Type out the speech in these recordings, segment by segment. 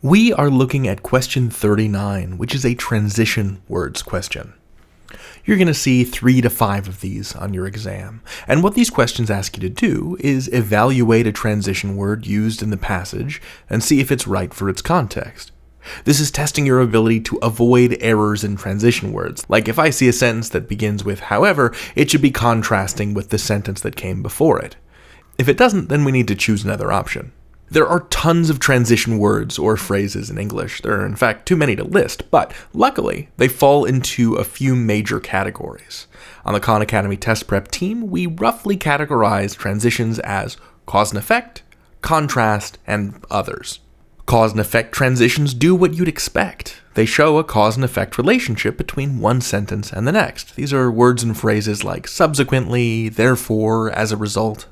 We are looking at question 39, which is a transition words question. You're going to see 3 to 5 of these on your exam, and what these questions ask you to do is evaluate a transition word used in the passage and see if it's right for its context. This is testing your ability to avoid errors in transition words, like if I see a sentence that begins with however, it should be contrasting with the sentence that came before it. If it doesn't, then we need to choose another option. There are tons of transition words or phrases in English. There are in fact too many to list, but luckily they fall into a few major categories. On the Khan Academy test prep team, we roughly categorize transitions as cause and effect, contrast, and others. Cause and effect transitions do what you'd expect. They show a cause and effect relationship between one sentence and the next. These are words and phrases like subsequently, therefore, as a result.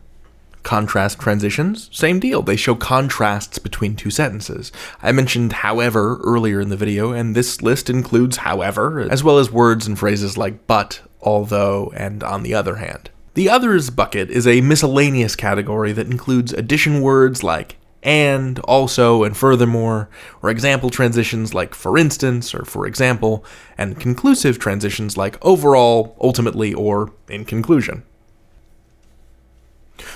Contrast transitions, same deal. They show contrasts between two sentences. I mentioned however earlier in the video, and this list includes however, as well as words and phrases like but, although, and on the other hand. The others bucket is a miscellaneous category that includes addition words like and, also, and furthermore, or example transitions like for instance or for example, and conclusive transitions like overall, ultimately, or in conclusion.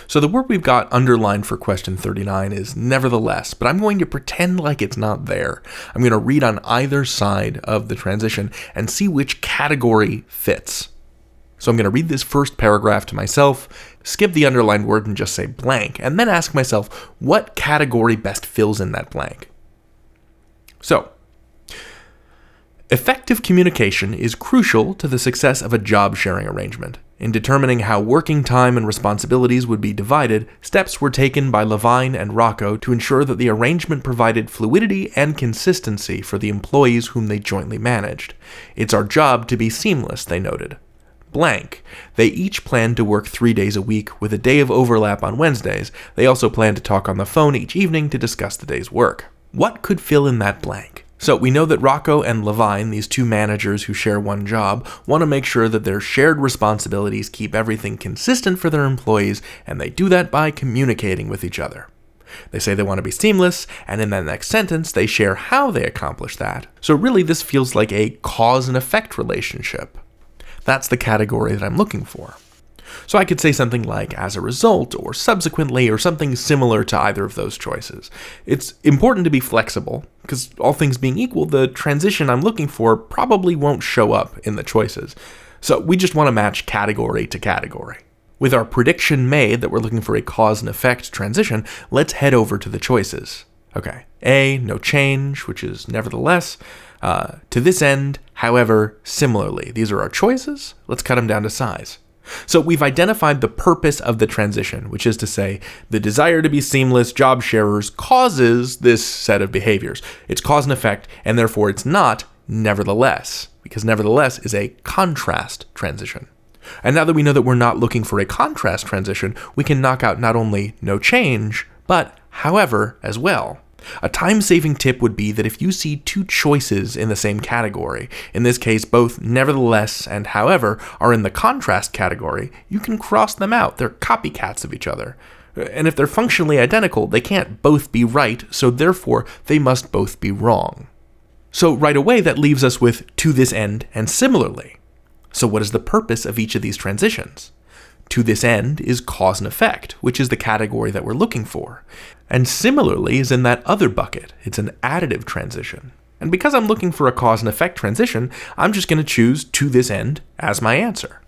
So the word we've got underlined for question 39 is nevertheless, but I'm going to pretend like it's not there. I'm going to read on either side of the transition and see which category fits. So I'm going to read this first paragraph to myself, skip the underlined word and just say blank, and then ask myself what category best fills in that blank. So, effective communication is crucial to the success of a job sharing arrangement. In determining how working time and responsibilities would be divided, steps were taken by Levine and Rocco to ensure that the arrangement provided fluidity and consistency for the employees whom they jointly managed. It's our job to be seamless, they noted. Blank. They each planned to work 3 days a week with a day of overlap on Wednesdays. They also planned to talk on the phone each evening to discuss the day's work. What could fill in that blank? So we know that Rocco and Levine, these two managers who share one job, want to make sure that their shared responsibilities keep everything consistent for their employees, and they do that by communicating with each other. They say they want to be seamless, and in that next sentence, they share how they accomplish that. So really, this feels like a cause and effect relationship. That's the category that I'm looking for. So I could say something like as a result, or subsequently, or something similar to either of those choices. It's important to be flexible, because all things being equal, the transition I'm looking for probably won't show up in the choices. So we just want to match category to category. With our prediction made that we're looking for a cause and effect transition, let's head over to the choices. Okay, A, no change, which is nevertheless. To this end, however, similarly. These are our choices. Let's cut them down to size. So we've identified the purpose of the transition, which is to say, the desire to be seamless job sharers causes this set of behaviors. It's cause and effect, and therefore it's not nevertheless, because nevertheless is a contrast transition. And now that we know that we're not looking for a contrast transition, we can knock out not only no change, but however as well. A time-saving tip would be that if you see two choices in the same category, in this case both nevertheless and however are in the contrast category, you can cross them out. They're copycats of each other. And if they're functionally identical, they can't both be right, so therefore they must both be wrong. So right away that leaves us with to this end and similarly. So what is the purpose of each of these transitions? To this end is cause and effect, which is the category that we're looking for. And similarly is in that other bucket. It's an additive transition. And because I'm looking for a cause and effect transition, I'm just going to choose to this end as my answer.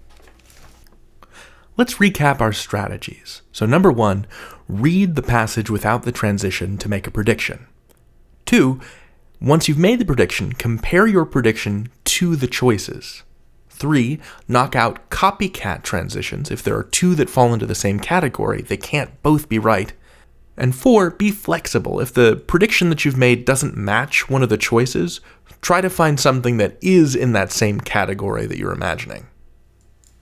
Let's recap our strategies. So number 1, read the passage without the transition to make a prediction. 2, once you've made the prediction, compare your prediction to the choices. 3, knock out copycat transitions. If there are two that fall into the same category, they can't both be right. And 4, be flexible. If the prediction that you've made doesn't match one of the choices, try to find something that is in that same category that you're imagining.